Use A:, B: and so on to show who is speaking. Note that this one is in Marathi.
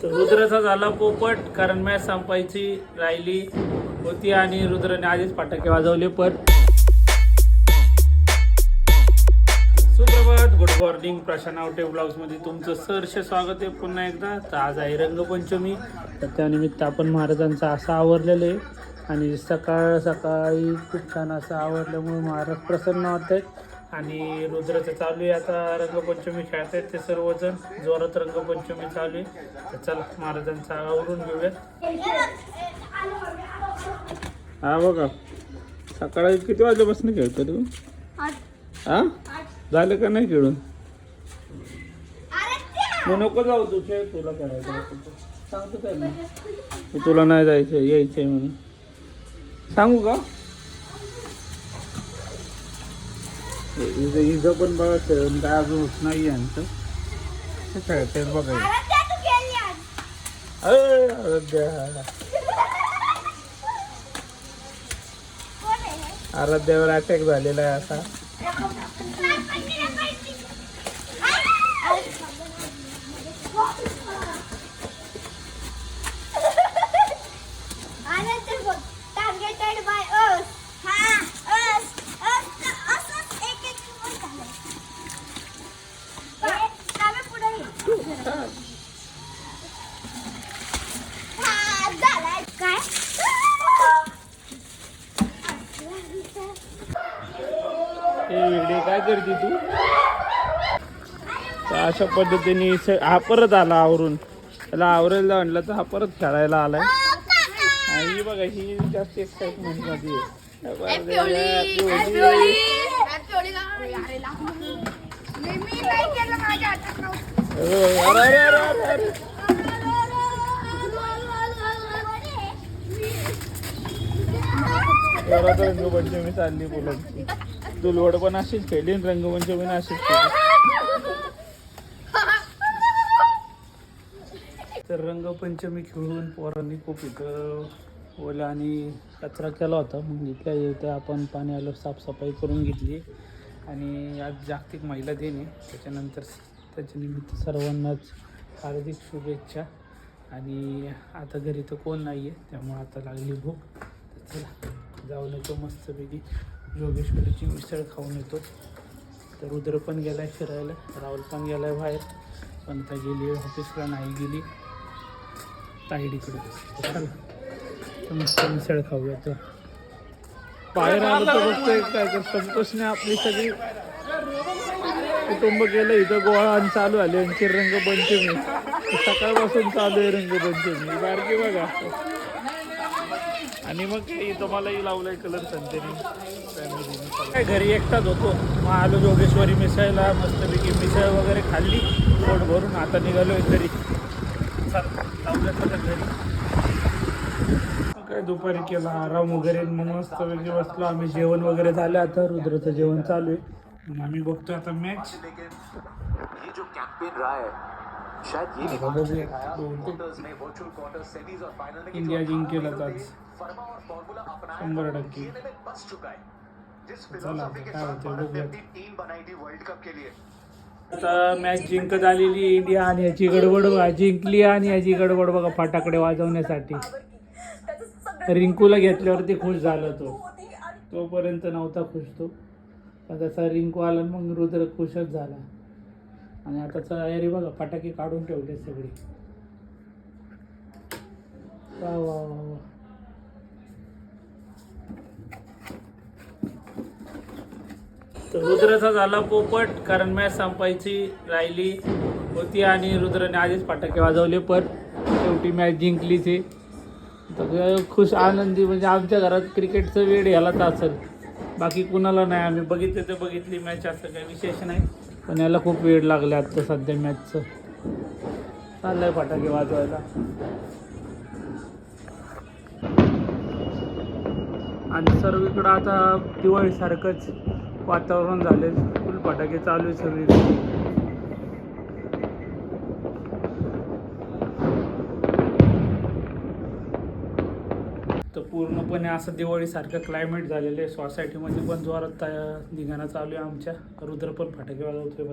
A: तर रुद्राचा झाला पोपट, कारण मॅच संपायची राहिली होती आणि रुद्राने आधीच फटाके वाजवले. पण सुप्रभात, गुड मॉर्निंग. प्रशांत आवटे ब्लॉग्समध्ये तुमचं सहर्ष स्वागत आहे पुन्हा एकदा. तर आज आहे रंगपंचमी, तर त्यानिमित्त आपण महाराजांचं असं आवरलेलं आहे आणि सकाळी खूप छान असं आवरल्यामुळे महाराज प्रसन्न होत आहेत. आणि रुद्राचं चालू आहे आता रंगपंचमी खेळत आहेत ते सर्वजण, जोरात रंगपंचमी चालू आहे. तर चला महाराजांचं आवरून घेऊया. हा बघा, सकाळी किती वाजल्यापासून खेळतो तू? हा झालं का नाही खेळून? मग नको जाऊ, तू खेळ, तुला करायचं सांगतो काय मी, तुला नाही जायचं यायचंय म्हणून सांगू का? इथं पण बघा खेळून काय अजून होत नाही यांचं, खेळते बघा. आराध्यावर अटॅक झालेला आहे असा. काय करते तू? अशा पद्धतीने हा परत आला आवरून, त्याला आवरायला म्हणलं तर हा परत खेळायला आलाय. ही बघा, ही जास्त एक्साइटमेंट मध्ये रंगपंचमी चालली बोलायची. तुलवड पण अशीच खेळली, रंगपंचमी अशीच खेळली. तर रंगपंचमी खेळून पोरांनी खूप इथं ओला आणि कचरा केला होता. मग इथल्या इथे आपण पाणी आलं साफसफाई करून घेतली. आणि आज जागतिक महिला दिन आहे, त्याच्यानंतर त्याच्या निमित्त सर्वांनाच हार्दिक शुभेच्छा. आणि आता घरी तर कोण नाही आहे, त्यामुळे आता लागली भूक. तर चला जाऊन येतो मस्तपैकी जोगेश्वरीची मिसळ खाऊन येतो. तर रुद्र पण गेला आहे फिरायला, राहुल पण गेला आहे बाहेर, पण आता गेली ऑफिसला नाही गेली ताईडीकडे. चला मस्त मिसळ खाऊया. तर बाहेर आलं तर बघतोय काय तर संतोषने आपली सगळी कुटुंब गेलं इथं गोळा चालू आले यांची रंगपंचमी. सकाळपासून चालू आहे रंगपंचमी. बारकी बघा. आणि मग तुम्हालाही लावलंय कलर संतेने फॅमिलीने. काय घरी एकटाच होतो, मग आलो जोगेश्वरी मिसळला. मस्तपैकी मिसळ वगैरे खाल्ली पोट भरून. आता निघालोय घरी. लावलं घरी काय दुपारी केला आराम वगैरे, मग मस्तपैकी बसलो आम्ही. जेवण वगैरे झालं, आता रुद्राचं जेवण चालू आहे. मग आम्ही बघतोय आता मॅच. इंडिया जिंकेलच आज 100%. चला काय होतं बघूया. आता मॅच जिंकत आलेली इंडिया आणि याची गडबड जिंकली. आणि याची गडबड बघा फटाकडे वाजवण्यासाठी. रिंकूला घेतल्यावरती खुश झाला तोपर्यंत नव्हता खुश तो. तसा रिंकू आला मग रुद्र खुशच झाला. आणि आता तयारी बघा, फटाके काढून ठेवले सगळे. वा वा वा वा. तर रुद्राचा झाला पोपट, कारण मॅच संपायची राहिली होती आणि रुद्राने आधीच फटाके वाजवले. पण शेवटी मॅच जिंकलीच आहे. तर खुश आनंदी, म्हणजे आमच्या घरात क्रिकेटचं वेळ यालाच असेल, बाकी कुणाला नाही. आम्ही बघितले तर बघितली मॅच, असं काही विशेष नाही. पण याला खूप वेळ लागला आता सध्या मॅचचं. चाललंय फटाके वाजवायला. आणि सर्वीकडं आता दिवाळीसारखंच वातावरण झाले, फुल फटाके चालू आहे सगळीकडे. तर पूर्णपणे असं दिवाळीसारखं क्लायमेट झालेलं आहे. सोसायटीमध्ये पण जोरात धिंगाणा चालू आहे आमच्या. रुद्र पण फटाके वाजवतोय बाहेर.